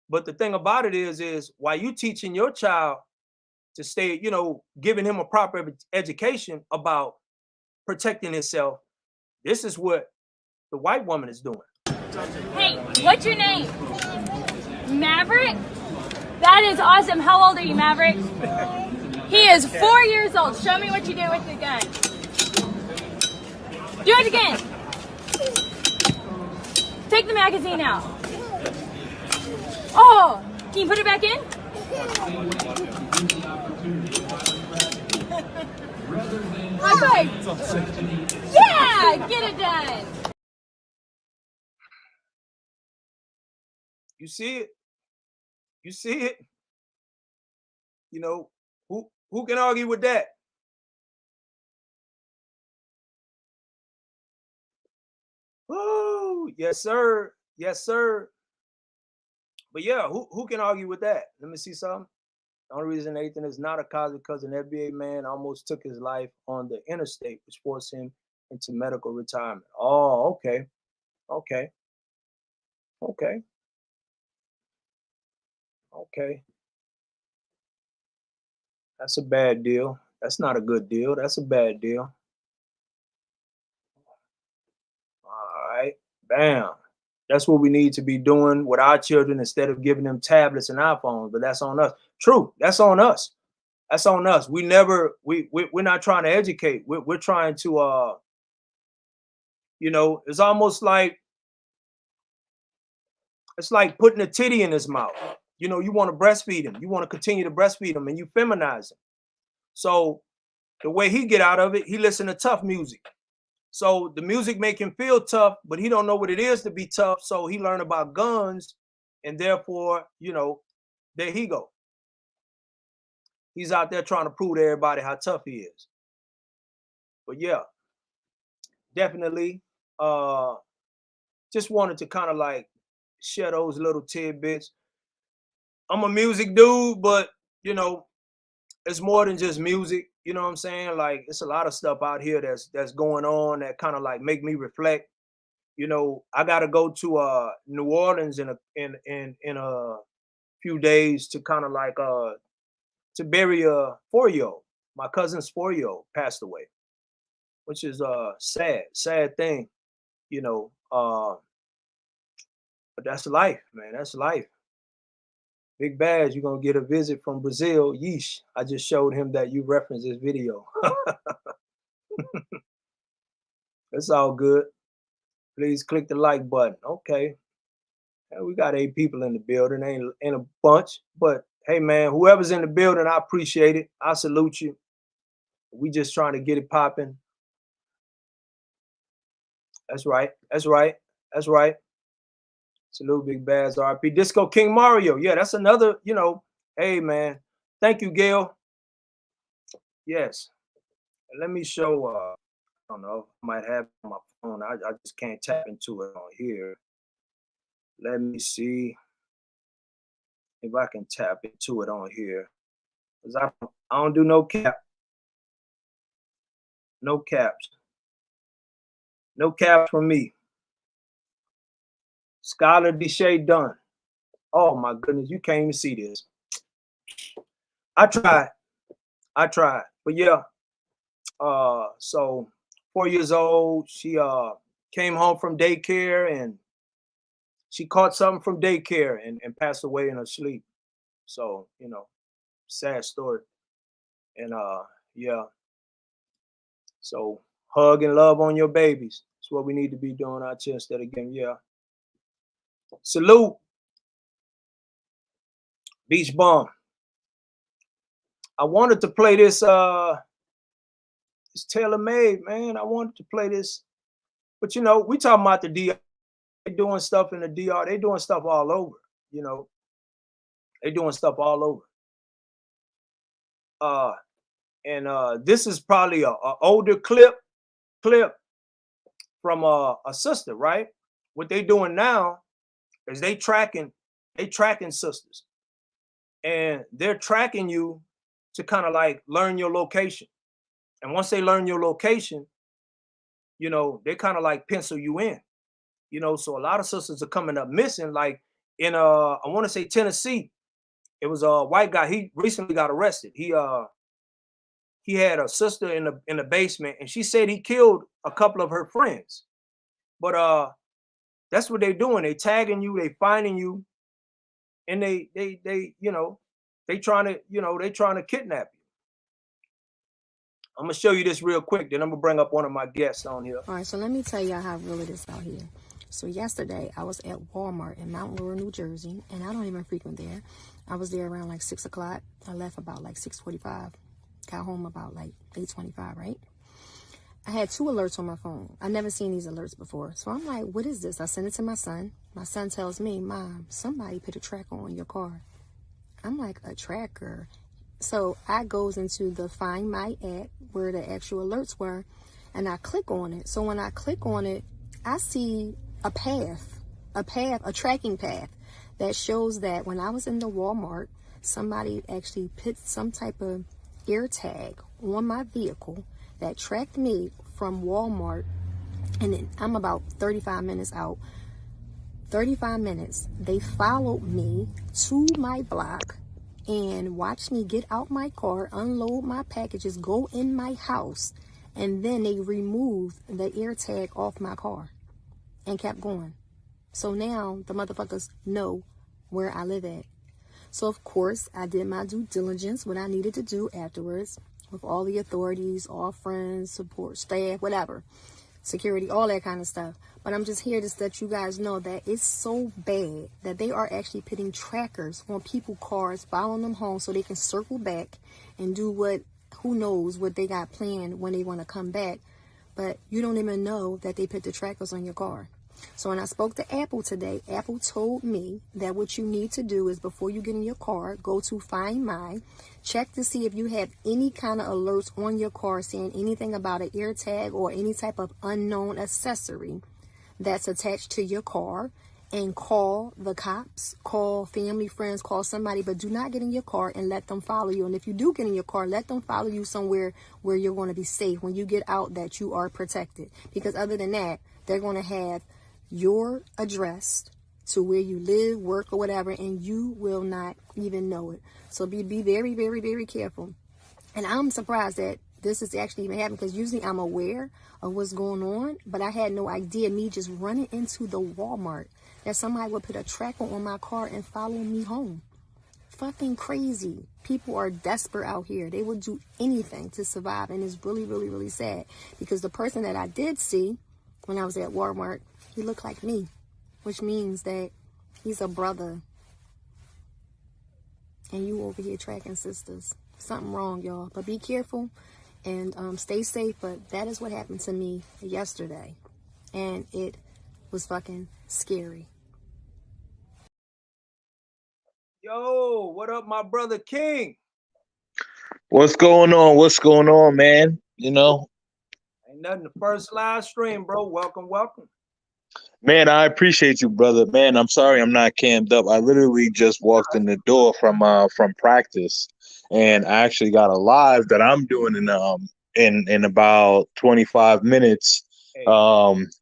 But the thing about it is while you teaching your child to stay, you know, giving him a proper education about protecting himself, this is what the white woman is doing. Hey, what's your name? Maverick? That is awesome. How old are you, Maverick? He is 4 years old. Show me what you do with your gun. Do it again. Take the magazine out. Oh, can you put it back in? High five. Yeah, get it done. You see it? You see it? You know, who can argue with that? Oh, yes, sir. Yes, sir. But yeah, who can argue with that? Let me see something. The only reason Nathan is not a Cosby because an FBA man almost took his life on the interstate, which forced him into medical retirement. Oh, okay. Okay. Okay. Okay. That's a bad deal. That's not a good deal. That's a bad deal. All right. Bam. That's what we need to be doing with our children instead of giving them tablets and iPhones. But that's on us. True. That's on us. That's on us. We're not trying to educate. We're trying to you know, it's almost like it's like putting a titty in his mouth. You know, you want to breastfeed him. You want to continue to breastfeed him and you feminize him. So the way he get out of it, he listen to tough music. So the music make him feel tough, but he don't know what it is to be tough. So he learn about guns, and therefore, you know, there he go. He's out there trying to prove to everybody how tough he is. But yeah, definitely. Just wanted to kind of like share those little tidbits. I'm a music dude, but you know, it's more than just music. You know what I'm saying? Like it's a lot of stuff out here that's going on that kind of like make me reflect. You know, I gotta go to New Orleans in a few days to kind of like to bury a 4-year-old. My cousin's 4-year-old passed away, which is a sad thing, you know. But that's life, man. That's life. Big Baz, you're gonna get a visit from Brazil. Yeesh. I just showed him that you referenced this video. It's all good. Please click the like button. Okay. We got 8 people in the building. Ain't a bunch, but hey man, whoever's in the building, I appreciate it. I salute you. We just trying to get it popping. That's right. That's right. That's right. Salute Big Baz RP. Disco King Mario. Yeah, that's another, you know. Hey man. Thank you, Gail. Yes. Let me show I don't know, I might have on my phone. I just can't tap into it on here. Let me see if I can tap into it on here. Because I don't do no cap. No caps. No caps from me. Scholar Deshay Dunn. Oh my goodness, you can't even see this. I tried. But yeah. So 4 years old, she came home from daycare and she caught something from daycare and passed away in her sleep. So, you know, sad story. And yeah. So hug and love on your babies. That's what we need to be doing out here instead of getting, yeah. Salute. Beach Bum. I wanted to play this it's tailor-made, man. I wanted to play this. But you know, we talking about the DR. They doing stuff in the DR. They doing stuff all over, you know. They doing stuff all over. And this is probably a older clip from a sister, right? What they doing now is they tracking sisters. And they're tracking you to kind of like learn your location. And once they learn your location, you know, they kind of like pencil you in. You know, so a lot of sisters are coming up missing. Like in I want to say Tennessee, it was a white guy. He recently got arrested. He had a sister in the basement, and she said he killed a couple of her friends. But that's what they're doing. They tagging you, they finding you, and they you know, they trying to kidnap you. I'm gonna show you this real quick. Then I'm gonna bring up one of my guests on here. All right, so let me tell y'all how real it is out here. So yesterday I was at Walmart in Mount Laurel, New Jersey, and I don't even frequent there. I was there around like 6 o'clock. I left about like 6:45. Got home about like 8:25, right? I had 2 alerts on my phone. I've never seen these alerts before. So I'm like, what is this? I sent it to my son. My son tells me, Mom, somebody put a tracker on your car. I'm like, a tracker? So I goes into the Find My app where the actual alerts were, and I click on it. So when I click on it, I see a tracking path that shows that when I was in the Walmart, somebody actually put some type of ear tag on my vehicle that tracked me from Walmart, and then I'm about 35 minutes out. 35 minutes, they followed me to my block and watched me get out my car, unload my packages, go in my house, and then they removed the ear tag off my car and kept going. So now the motherfuckers know where I live at. So of course I did my due diligence, what I needed to do afterwards, with all the authorities, all friends, support staff, whatever, security, all that kind of stuff. But I'm just here to let you guys know that it's so bad that they are actually putting trackers on people's cars, following them home so they can circle back and do who knows what they got planned when they want to come back. But you don't even know that they put the trackers on your car. So when I spoke to Apple today, Apple told me that what you need to do is before you get in your car, go to Find My, check to see if you have any kind of alerts on your car saying anything about an ear tag or any type of unknown accessory that's attached to your car, and call the cops, call family, friends, call somebody, but do not get in your car and let them follow you. And if you do get in your car, let them follow you somewhere where you're going to be safe when you get out, that you are protected. Because other than that, they're going to have your address to where you live, work, or whatever, and you will not even know it. So be very, very, very careful. And I'm surprised that this is actually even happening, because usually I'm aware of what's going on, but I had no idea, me just running into the Walmart, that somebody would put a tracker on my car and follow me home. Fucking crazy. People are desperate out here. They will do anything to survive, and it's really, really, really sad, because the person that I did see when I was at Walmart, he looked like me, which means that he's a brother. And you over here tracking sisters. Something wrong, y'all. But be careful and stay safe. But that is what happened to me yesterday. And it was fucking scary. Yo, what up, my brother King? What's going on? What's going on, man? You know? Ain't nothing. The first live stream, bro. Welcome, welcome. Man, I appreciate you, brother. Man, I'm sorry I'm not cammed up. I literally just walked in the door from practice, and I actually got a live that I'm doing in about 25 minutes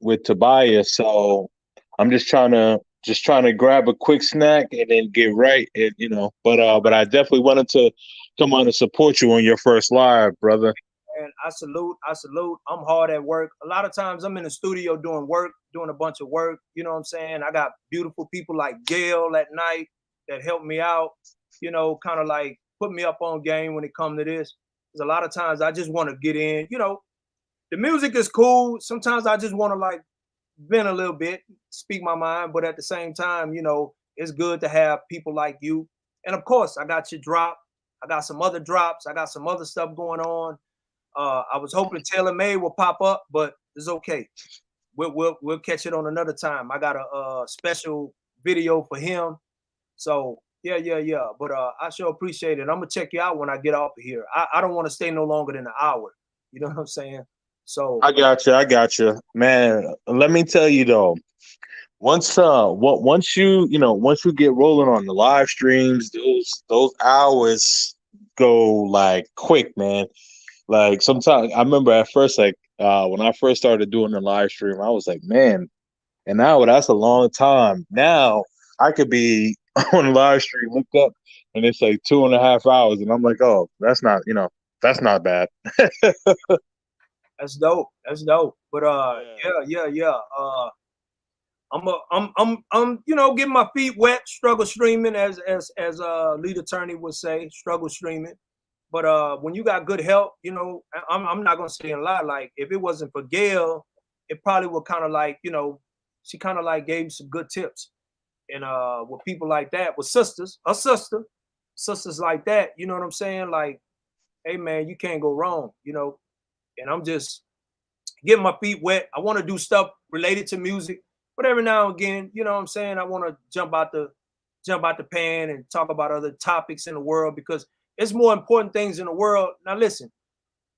with Tobias. So I'm just trying to grab a quick snack and then get right. And, you know, but I definitely wanted to come on and support you on your first live, brother. And I salute. I'm hard at work. A lot of times I'm in the studio doing a bunch of work. You know what I'm saying? I got beautiful people like Gail at night that help me out, you know, kind of like put me up on game when it comes to this. Because a lot of times I just want to get in, you know, the music is cool. Sometimes I just want to like vent a little bit, speak my mind. But at the same time, you know, it's good to have people like you. And of course, I got your drop. I got some other drops. I got some other stuff going on. I was hoping Taylor May will pop up, but it's okay. We'll catch it on another time. I got a special video for him. So yeah. But I sure appreciate it. I'm gonna check you out when I get off of here. I don't want to stay no longer than an hour. You know what I'm saying? So I got you, man. Let me tell you though. Once you get rolling on the live streams, those hours go like quick, man. Like sometimes I remember at first, like when I first started doing the live stream, I was like, man, an hour, that's a long time. Now I could be on the live stream, look up, and it's like 2.5 hours, and I'm like, oh, that's not bad. That's dope. But yeah. I'm you know, getting my feet wet, struggle streaming, as lead attorney would say, struggle streaming. But when you got good help, you know, I'm not gonna say a lot. Like if it wasn't for Gail, it probably would kind of like, you know, she kind of like gave some good tips. And with people like that, with sisters, sisters like that, you know what I'm saying? Like, hey man, you can't go wrong, you know. And I'm just getting my feet wet. I want to do stuff related to music, but every now and again, you know what I'm saying? I want to jump out the pan and talk about other topics in the world because it's more important things in the world. Now listen,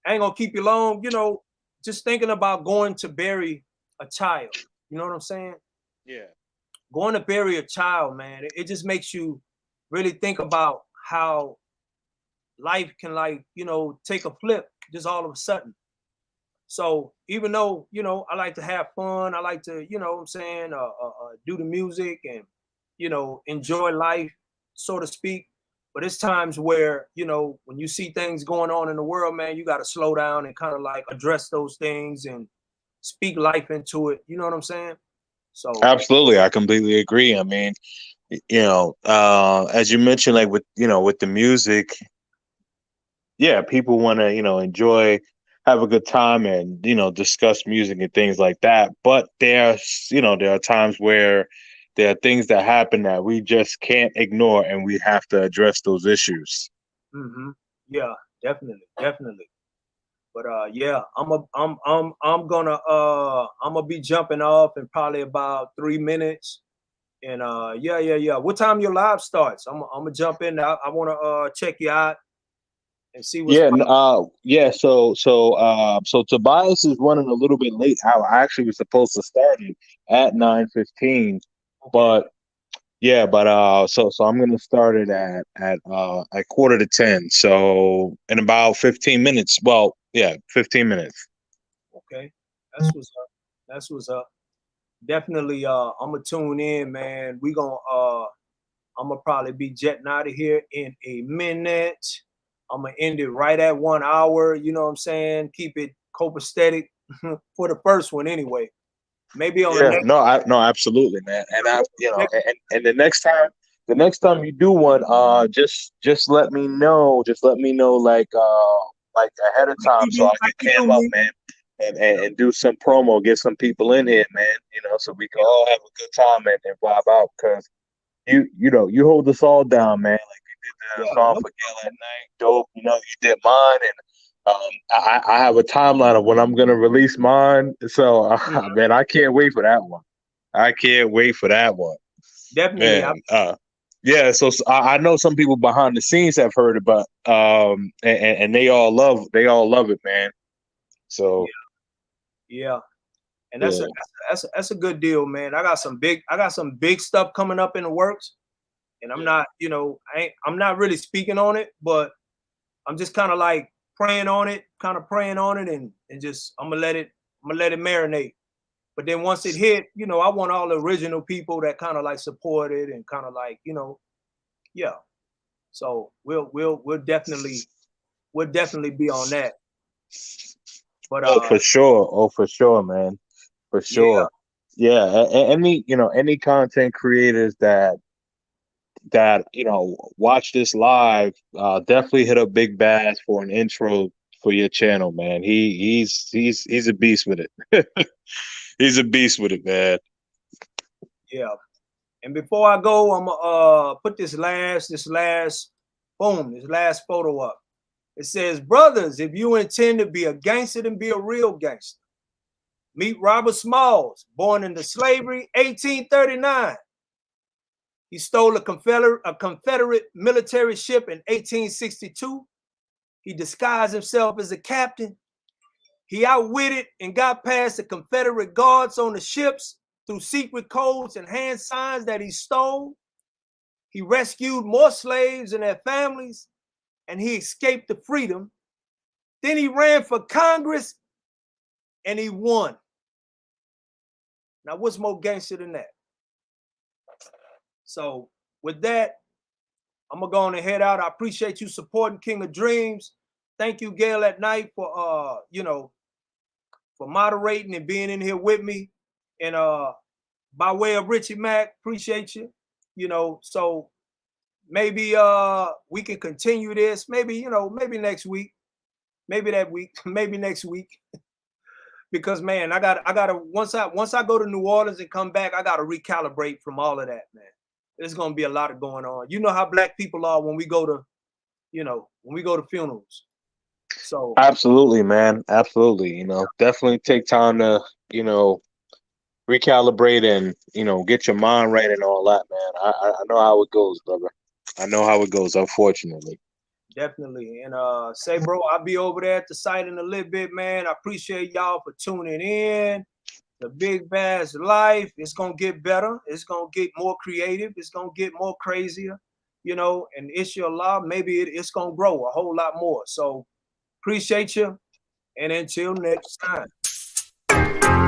I ain't gonna keep you long, you know, just thinking about going to bury a child. You know what I'm saying? Yeah. Going to bury a child, man, it just makes you really think about how life can, like, you know, take a flip just all of a sudden. So even though, you know, I like to have fun, I like to, you know what I'm saying, do the music and, you know, enjoy life, so to speak. But it's times where, you know, when you see things going on in the world, man, you got to slow down and kind of like address those things and speak life into it. You know what I'm saying? So, Absolutely, I completely agree. I mean, as you mentioned, like with with the music, yeah, people want to enjoy, have a good time, and discuss music and things like that. But there are times where there are things that happen that we just can't ignore, and we have to address those issues. yeah, definitely. But yeah, I'm gonna be jumping off in probably about 3 minutes. And yeah. What time your live starts? I'm gonna jump in. I want to check you out and see what's Yeah, popping. yeah. So Tobias is running a little bit late. I actually was supposed to start it at 9:15, but yeah, so I'm gonna start it at quarter to 10. So in about 15 minutes. Well, yeah, 15 minutes. Okay, that's what's up. That's what's up. Definitely. I'm gonna tune in, man. I'm gonna probably be jetting out of here in a minute. I'm gonna end it right at 1 hour. You know what I'm saying? Keep it copacetic for the first one, anyway. Maybe on the Yeah, next. no, absolutely, man. And and the next time you do one, just let me know. Just let me know, like ahead of time, so I can cam up, man, and do some promo, get some people in here, man. So we can all have a good time and vibe out. Because you hold us all down, man. Like you did the song for Gail at Night, dope. You did mine, and I have a timeline of when I'm gonna release mine. So man, I can't wait for that one. I can't wait for that one, Definitely. man. Yeah. So I know some people behind the scenes have heard it, but and they all love it, man. So Yeah. And yeah. that's a good deal, man. I got some big stuff coming up in the works. And I'm not, you know, I'm not really speaking on it, but I'm just kind of like praying on it, and just I'm gonna let it marinate. But then once it hit, you know, I want all the original people that kind of like support it and kind of like, you know, yeah. So we'll definitely be on that. But For sure, man. For yeah, sure. Yeah. Any content creators that watch this live, definitely hit up Big Bass for an intro for your channel, man. He's a beast with it. He's a beast with it, man. yeah. And before I go, I'm gonna put this last photo up. It says, brothers, if you intend to be a gangster, then be a real gangster. Meet Robert Smalls, born into slavery, 1839. He stole a Confederate military ship in 1862. He disguised himself as a captain. He outwitted and got past the Confederate guards on the ships through secret codes and hand signs that he stole. He rescued more slaves and their families, and he escaped to freedom. Then he ran for Congress, and he won. Now, what's more gangster than that? So, with that, I'm gonna go on and head out. I appreciate you supporting King of Dreams. Thank you, Gail at Night, for for moderating and being in here with me. And by way of Richie Mack, appreciate you. So maybe we can continue this. Maybe, you know, maybe next week, maybe that week, maybe next week. Because man, I gotta once I go to New Orleans and come back, I gotta recalibrate from all of that, man. There's gonna be a lot of going on. You know how black people are when we go to, you know, when we go to funerals. So Absolutely, man. Absolutely. You know, definitely take time to, you know, recalibrate and, you know, get your mind right and all that, man. I know how it goes, brother. I know how it goes, unfortunately. definitely. And say, bro, I'll be over there at the site in a little bit, man. I appreciate y'all for tuning in. The Big Bass Life. It's gonna get better. It's gonna get more creative. It's gonna get more crazier, you know. And inshallah, maybe it's gonna grow a whole lot more. So appreciate you, and until next time.